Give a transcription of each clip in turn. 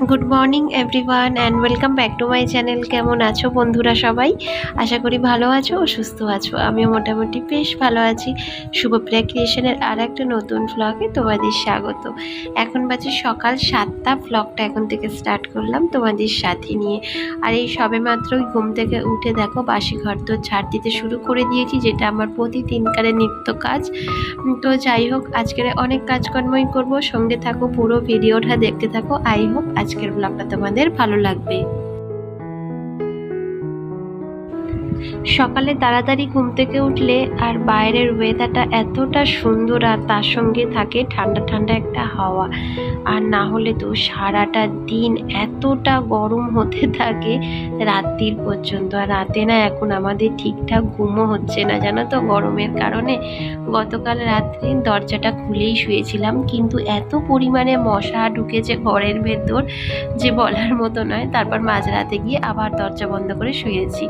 Good morning everyone and welcome back to my channel. কেমন আছো বন্ধুরা সবাই? আশা করি ভালো আছো ও সুস্থ আছো। আমিও মোটামুটি বেশ ভালো আছি। শুভপ্রিয়া ক্রিয়েশনের আর একটা নতুন ভ্লগে তোমাদের স্বাগত। এখন বাজে সকাল 7টা। ভ্লগটা এখন থেকে স্টার্ট করলাম তোমাদের সাথে নিয়ে। আর এই সবে মাত্রই ঘুম থেকে উঠে দেখো বাসি ঘর তো ঝাড় দিতে শুরু করে দিয়েছি, যেটা আমার প্রতিদিনকারের নিত্য কাজ। তো যাই হোক, আজকের অনেক কাজকর্মই করব, সঙ্গে থাকো, পুরো ভিডিওটা দেখতে থাকো। আই হোপ আজকের ব্লগটা তোমাদের ভালো লাগবে। সকালে তাড়াতাড়ি ঘুম থেকে উঠলে আর বাইরের ওয়েদারটা এতটা সুন্দর, আর তার সঙ্গে থাকে ঠান্ডা ঠান্ডা একটা হাওয়া, আর না হলে তো সারাটা দিন এতটা গরম হতে থাকে রাত্রির পর্যন্ত। আর রাতে না এখন আমাদের ঠিকঠাক ঘুমও হচ্ছে না, জানো তো, গরমের কারণে। গতকাল রাত্রে দরজাটা খুলেই শুয়েছিলাম, কিন্তু এত পরিমাণে মশা ঢুকেছে ঘরের ভেতর যে বলার মতো নয়। তারপর মাঝরাতে গিয়ে আবার দরজা বন্ধ করে শুয়েছি।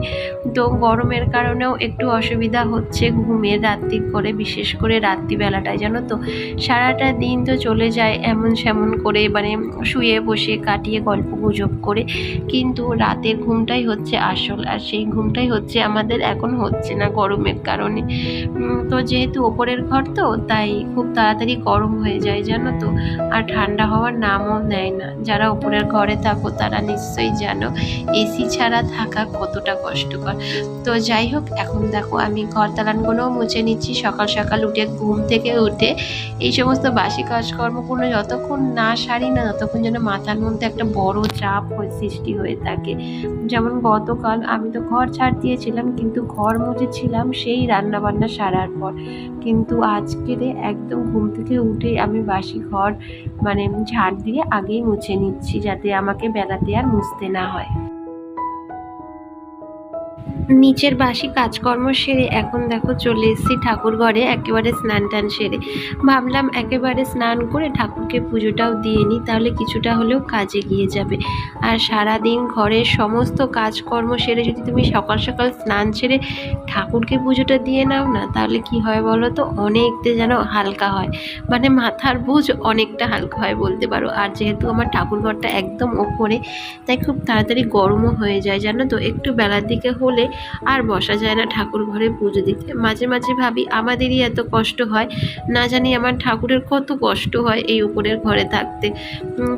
তো গরমের কারণেও একটু অসুবিধা হচ্ছে ঘুমের রাত্রির করে, বিশেষ করে রাত্রিবেলাটায়, জানো তো। সারাটা দিন তো চলে যায় এমন সেমন করে, মানে শুয়ে বসে কাটিয়ে গল্প গুজব করে, কিন্তু রাতের ঘুমটাই হচ্ছে আসল। আর সেই ঘুমটাই হচ্ছে আমাদের এখন হচ্ছে না গরমের কারণে। তো যেহেতু ওপরের ঘর তো, তাই খুব তাড়াতাড়ি গরম হয়ে যায়, জানো তো। আর ঠান্ডা হওয়ার নামও নেয় না। যারা ওপরের ঘরে থাকো তারা নিশ্চয়ই জানো এসি ছাড়া থাকা কতটা কষ্টকর। তো যাই হোক, এখন দেখো আমি ঘর দালানগুলোও মুছে নিচ্ছি। সকাল সকাল উঠে ঘুম থেকে উঠে এই সমস্ত বাসি কাজকর্মগুলো যতক্ষণ না সারি না, ততক্ষণ যেন মাথার মধ্যে একটা বড় চাপ সৃষ্টি হয়ে থাকে। যেমন গতকাল আমি তো ঘর ছাড় দিয়েছিলাম, কিন্তু ঘর মুছেছিলাম সেই রান্না বান্না সারার পর। কিন্তু আজকে একদম ঘুম থেকে উঠে আমি বাসি ঘর মানে ঝাড় দিয়ে আগেই মুছে নিচ্ছি, যাতে আমাকে বেলাতে আর মুছতে না হয়। নিচের বাসি কাজকর্ম সেরে এখন দেখো চলে এসেছি ঠাকুর ঘরে, একেবারে স্নান টান সেরে। ভাবলাম একেবারে স্নান করে ঠাকুরকে পুজোটাও দিয়ে নিই, তাহলে কিছুটা হলেও কাজে গিয়ে যাবে। আর সারাদিন ঘরের সমস্ত কাজকর্ম সেরে যদি তুমি সকাল সকাল স্নান সেরে ঠাকুরকে পুজোটা দিয়ে নাও না, তাহলে কি হয় বলো তো, অনেকটা যেন হালকা হয়, মানে মাথার বোঝ অনেকটা হালকা হয় বলতে পারো। আর যেহেতু আমার ঠাকুর ঘরটা একদম ওপরে, তাই খুব তাড়াতাড়ি গরমও হয়ে যায়, জানো তো। একটু বেলার দিকে হলে আর বসা যায় না ঠাকুর ঘরে পুজো দিতে। মাঝে মাঝে ভাবি আমাদেরই এত কষ্ট হয়, না জানি আমার ঠাকুরের কত কষ্ট হয় এই উপরের ঘরে থাকতে।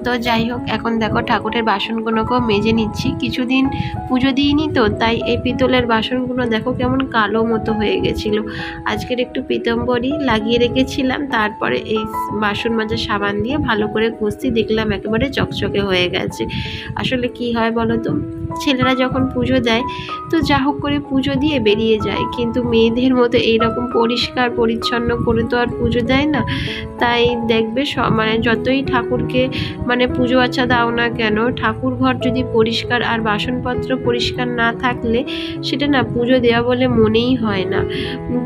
তো যাই হোক, এখন দেখো ঠাকুরের বাসনগুলোকেও মেজে নিচ্ছি। কিছুদিন পুজো দিইনি তো, তাই এই পিতলের বাসনগুলো দেখো কেমন কালো মতো হয়ে গেছিল। আজকের একটু পিতম্বরী লাগিয়ে রেখেছিলাম, তারপরে এই বাসন মাজার সাবান দিয়ে ভালো করে ঘষতে দেখলাম একেবারে চকচকে হয়ে গেছে। আসলে কি হয় বলো তো, ছেলেরা যখন পুজো দেয় তো যা হোক করে পুজো দিয়ে বেরিয়ে যায়, কিন্তু মেয়েদের মতো এইরকম পরিষ্কার পরিচ্ছন্ন করে তো আর পুজো দেয় না। তাই দেখবে মানে যতই ঠাকুরকে মানে পুজো আচ্ছা দাও না কেন, ঠাকুর ঘর যদি পরিষ্কার আর বাসনপত্র পরিষ্কার না থাকলে সেটা না পুজো দেওয়া বলে মনেই হয় না।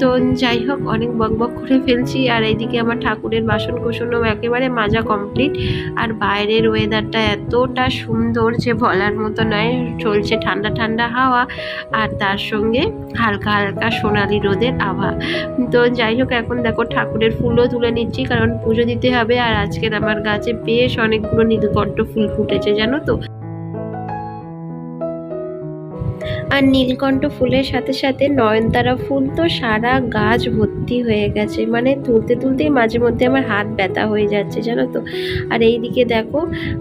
তো যাই হোক, অনেক বকবক করে ফেলছি। আর এইদিকে আমার ঠাকুরের বাসন কোসনও একেবারে মাজা কমপ্লিট। আর বাইরের ওয়েদারটা এতটা সুন্দর যে বলার মতো নয়। চলছে ঠান্ডা ঠান্ডা হাওয়া, আর তার সঙ্গে হালকা হালকা সোনালি রোদের আভা। তো যাই হোক, এখন দেখো ঠাকুরের ফুলও তুলে নিচ্ছি, কারণ পুজো দিতে হবে। আর আজকের আমার গাছে বেশ অনেকগুলো নীলকণ্ঠ ফুল ফুটেছে, জানো তো। আর নীলকণ্ঠ ফুলের সাথে সাথে নয়নতারা ফুল তো সারা গাছ ভর্তি হয়ে গেছে, মানে তুলতে তুলতেই মাঝে মধ্যে আমার হাত ব্যথা হয়ে যাচ্ছে, জানো তো। আর এইদিকে দেখো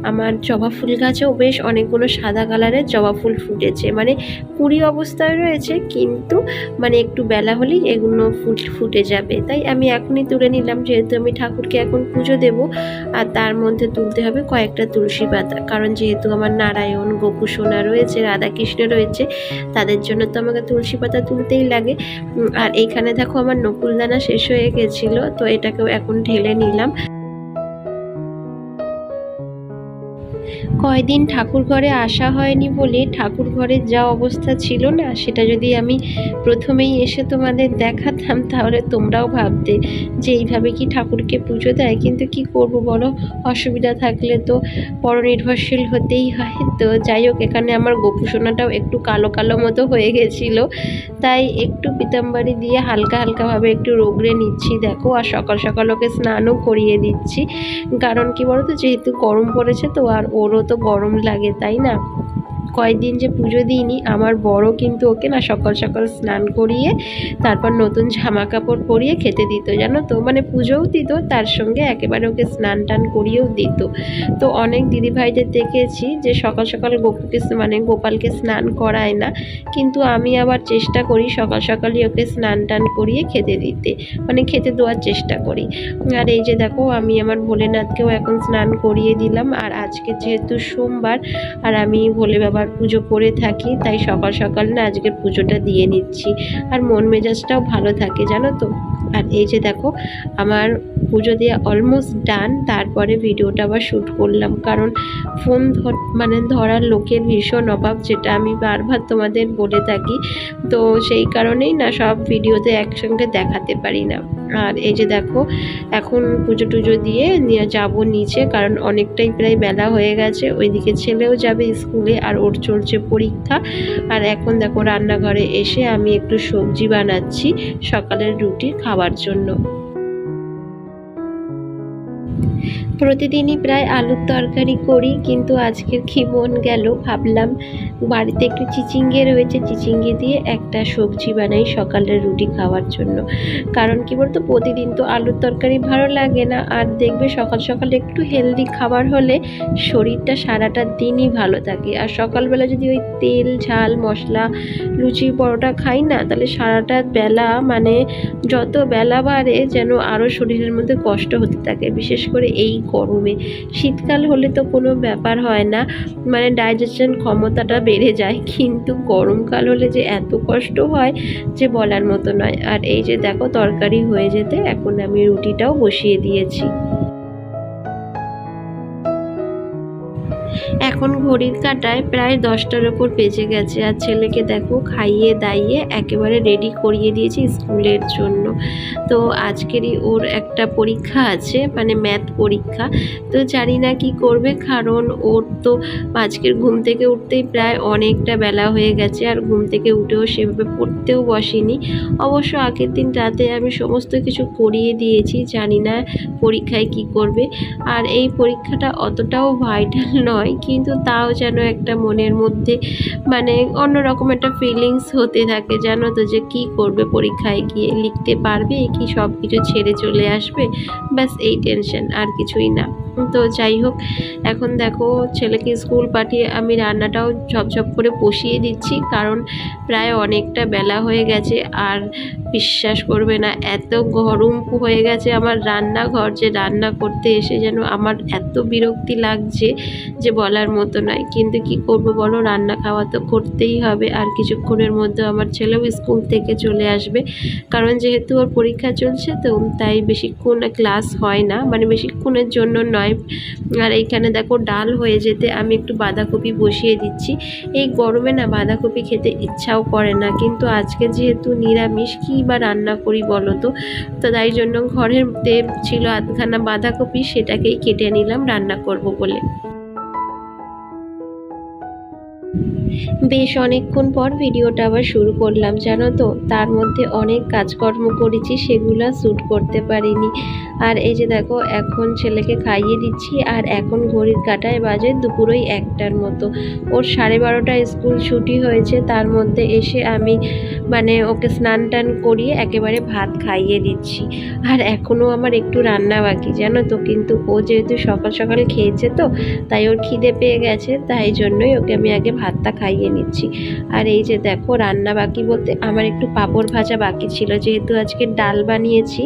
আমার জবা ফুল গাছেও বেশ অনেকগুলো সাদা কালারের জবা ফুল ফুটেছে, মানে কুড়ি অবস্থায় রয়েছে, কিন্তু মানে একটু বেলা হলেই এগুলো ফুল ফুটে যাবে। তাই আমি এখনই তুলে নিলাম, যেহেতু আমি ঠাকুরকে এখন পুজো দেব। আর তার মধ্যে তুলতে হবে কয়েকটা তুলসী পাতা, কারণ যেহেতু আমার নারায়ণ, গোপুসোনা রয়েছে, রাধাকৃষ্ণ রয়েছে, তাদের জন্য তো আমাকে তুলসী পাতা তুলতেই লাগে। আর এইখানে দেখো আমার নকুলদানা শেষ হয়ে গেছিলো, তো এটাকেও এখন ঢেলে নিলাম। কয়দিন ঠাকুর ঘরে আসা হয়নি বলে ঠাকুর ঘরের যা অবস্থা ছিল না, সেটা যদি আমি প্রথমেই এসে তোমাদের দেখাতাম, তাহলে তোমরাও ভাবতে যে এইভাবে কি ঠাকুরকে পুজো দেয়। কিন্তু কি করব বলো, অসুবিধা থাকলে তো পরনির্ভরশীল হতেই হয়। তো যাই হোক, এখানে আমার গোপুসোনাটাও একটু কালো কালো মতো হয়ে গেছিলো, তাই একটু পিতাম্বরী দিয়ে হালকা হালকাভাবে একটু রগড়ে নিচ্ছি দেখো। আর সকাল সকাল ওকে স্নানও করিয়ে দিচ্ছি, কারণ কি বলো তো, যেহেতু গরম পড়েছে তো, আর ওরও ওরও তো গরম লাগে, তাই না? কয়েকদিন যে পুজো দিইনি, আমার বড় কিন্তু ওকে না সকাল সকাল স্নান করিয়ে তারপর নতুন জামা কাপড় পরিয়ে খেতে দিত, জানো তো। মানে পুজোও দিত, তার সঙ্গে একেবারে ওকে স্নান টান করিয়েও দিত। তো অনেক দিদিভাইদের দেখেছি যে সকাল সকাল গোপালকে স্নান করায় না, কিন্তু আমি আবার চেষ্টা করি সকাল সকালই ওকে স্নান টান করিয়ে খেতে দিতে, মানে খেতে দেওয়ার চেষ্টা করি। আর এই যে দেখো, আমি আমার ভোলেনাথকেও এখন স্নান করিয়ে দিলাম। আর আজকে যেহেতু সোমবার আর আমি ভোলে বাবার পুজো করে থাকি, তাই সকাল সকাল না আজকের পুজোটা দিয়ে নিচ্ছি, আর মন মেজাজটাও ভালো থাকে, জানো তো। আর এই যে দেখো, আমার পুজো দিয়ে অলমোস্ট ডান। তারপরে ভিডিওটা আবার শ্যুট করলাম, কারণ ফোন ধরার লোকের ভীষণ অভাব, যেটা আমি বারবার তোমাদের বলে থাকি। তো সেই কারণেই না সব ভিডিওতে একসঙ্গে দেখাতে পারি না। আর এই যে দেখো, এখন পুজো টুজো দিয়ে যাবো নিচে, কারণ অনেকটাই প্রায় বেলা হয়ে গেছে। ওইদিকে ছেলেও যাবে স্কুলে, আর ওর চলছে পরীক্ষা। আর এখন দেখো, রান্নাঘরে এসে আমি একটু সবজি বানাচ্ছি সকালের রুটি খাওয়ার জন্য। প্রতিদিনই প্রায় আলুর তরকারি করি, কিন্তু আজকের কি মন গেল, ভাবলাম বাড়িতে একটু চিচিঙ্গে রয়েছে, চিচিঙ্গে দিয়ে একটা সবজি বানাই সকালের রুটি খাওয়ার জন্য। কারণ কি বলতো, প্রতিদিন তো আলুর তরকারি ভালো লাগে না, আর দেখবে সকাল সকাল একটু হেলদি খাবার হলে শরীরটা সারাটা দিনই ভালো থাকে। আর সকালবেলা যদি ওই তেল ঝাল মশলা লুচি পরোটা খাই না, তাহলে সারাটা বেলা, মানে যত বেলা বাড়ে যেন আরও শরীরের মধ্যে কষ্ট হতে থাকে, বিশেষ করে এই গরমে। শীতকাল হলে তো কোনো ব্যাপার হয় না, মানে ডাইজেশন ক্ষমতাটা বেড়ে যায়, কিন্তু গরমকাল হলে যে এত কষ্ট হয় যে বলার মতো নয়। আর এই যে দেখো, তরকারি হয়ে যেতে এখন আমি রুটিটাও বসিয়ে দিয়েছি। এখন ঘড়ির কাঁটায় প্রায় 10টার ওপর বেজে গেছে, আর ছেলেকে দেখো খাইয়ে দাইয়ে একেবারে রেডি করিয়ে দিয়েছি স্কুলের জন্য। তো আজকেরই ওর একটা পরীক্ষা আছে, মানে ম্যাথ পরীক্ষা। তো জানি না কি করবে, কারণ ওর তো আজকের ঘুম থেকে উঠতেই প্রায় অনেকটা বেলা হয়ে গেছে, আর ঘুম থেকে উঠেও সেভাবে পড়তেও বসেনি। অবশ্য আগের দিন রাতে আমি সমস্ত কিছু করিয়ে দিয়েছি, জানি না পরীক্ষায় কি করবে। আর এই পরীক্ষাটা অতটাও ভাইটাল নয়, কিন্তু তাও যেন একটা মনের মধ্যে মানে অন্যরকম একটা ফিলিংস হতে থাকে, জানো তো, যে কি করবে পরীক্ষায় গিয়ে, লিখতে পারবে কি সব কিছু ছেড়ে চলে আসবে, ব্যাস এই টেনশন, আর কিছুই না। তো যাই হোক, এখন দেখো ছেলেকে স্কুল পাঠিয়ে আমি রান্নাটাও ঝপঝপ করে বসিয়ে দিচ্ছি, কারণ প্রায় অনেকটা বেলা হয়ে গেছে। আর বিশ্বাস করবে না, এত গরম হয়ে গেছে আমার রান্নাঘর, যে রান্না করতে এসে যেন আমার এত বিরক্তি লাগছে যে বলার মতো নয়। কিন্তু কি করব বলো, রান্না খাওয়া তো করতেই হবে। আর কিছুক্ষণের মধ্যে আমার ছেলেও স্কুল থেকে চলে আসবে, কারণ যেহেতু ওর পরীক্ষা চলছে, তো তাই বেশিক্ষণ ক্লাস হয় না, মানে বেশিক্ষণের জন্য নয়। আর এইখানে দেখো, ডাল হয়ে যেতে আমি একটু বাঁধাকপি বসিয়ে দিচ্ছি। এই গরমে না বাঁধাকপি খেতে ইচ্ছাও করে না, কিন্তু আজকে যেহেতু নিরামিষ, কী বা রান্না করি বলো তো। তো তাই জন্য ঘরের ছিল আধখানা বাঁধাকপি, সেটাকেই কেটে নিলাম রান্না করব বলে। বেশ অনেকক্ষণ পর ভিডিওটা আবার শুরু করলাম, জানো তো। তার মধ্যে অনেক কাজকর্ম করেছি, সেগুলো শ্যুট করতে পারিনি। আর এই যে দেখো, এখন ছেলেকে খাইয়ে দিচ্ছি, আর এখন ঘড়ির কাঁটায় বাজে দুপুরই 1টার মতো। ওর 12:30টায় স্কুল ছুটি হয়েছে, তার মধ্যে এসে আমি মানে ওকে স্নান টান করিয়ে একেবারে ভাত খাইয়ে দিচ্ছি। আর এখনও আমার একটু রান্না বাকি, জানো তো, কিন্তু ও যেহেতু সকাল সকাল খেয়েছে, তো তাই ওর খিদে পেয়ে গেছে, তাই জন্যই ওকে আমি আগে ভাতটা খাইয়ে নিচ্ছি। আর এই যে দেখো, রান্না বাকি বলতে আমার একটু পাঁপড় ভাজা বাকি ছিল, যেহেতু আজকে ডাল বানিয়েছি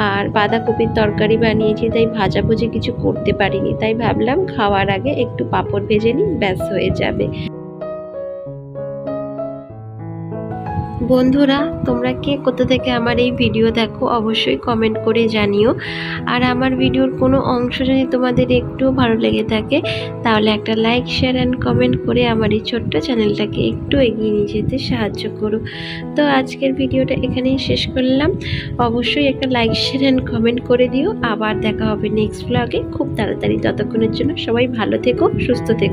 আর বাঁধাকপির তরকারি বানিয়েছি, তাই ভাজাভুজি কিছু করতে পারিনি। তাই ভাবলাম খাওয়ার আগে একটু পাঁপড় ভেজে নিই, ব্যাস হয়ে যাবে। বন্ধুরা, তোমরা কে কোথা থেকে আমার এই ভিডিও দেখো অবশ্যই কমেন্ট করে জানিও। আর আমার ভিডিওর কোনো অংশ যদি তোমাদের একটু ভালো লেগে থাকে, তাহলে একটা লাইক শেয়ার অ্যান্ড কমেন্ট করে আমার এই ছোট্ট চ্যানেলটাকে একটু এগিয়ে নিয়ে যেতে সাহায্য করো। তো আজকের ভিডিওটা এখানেই শেষ করলাম। অবশ্যই একটা লাইক শেয়ার অ্যান্ড কমেন্ট করে দিও। আবার দেখা হবে নেক্সট ব্লগে খুব তাড়াতাড়ি। ততক্ষণের জন্য সবাই ভালো থেকো, সুস্থ থেকো।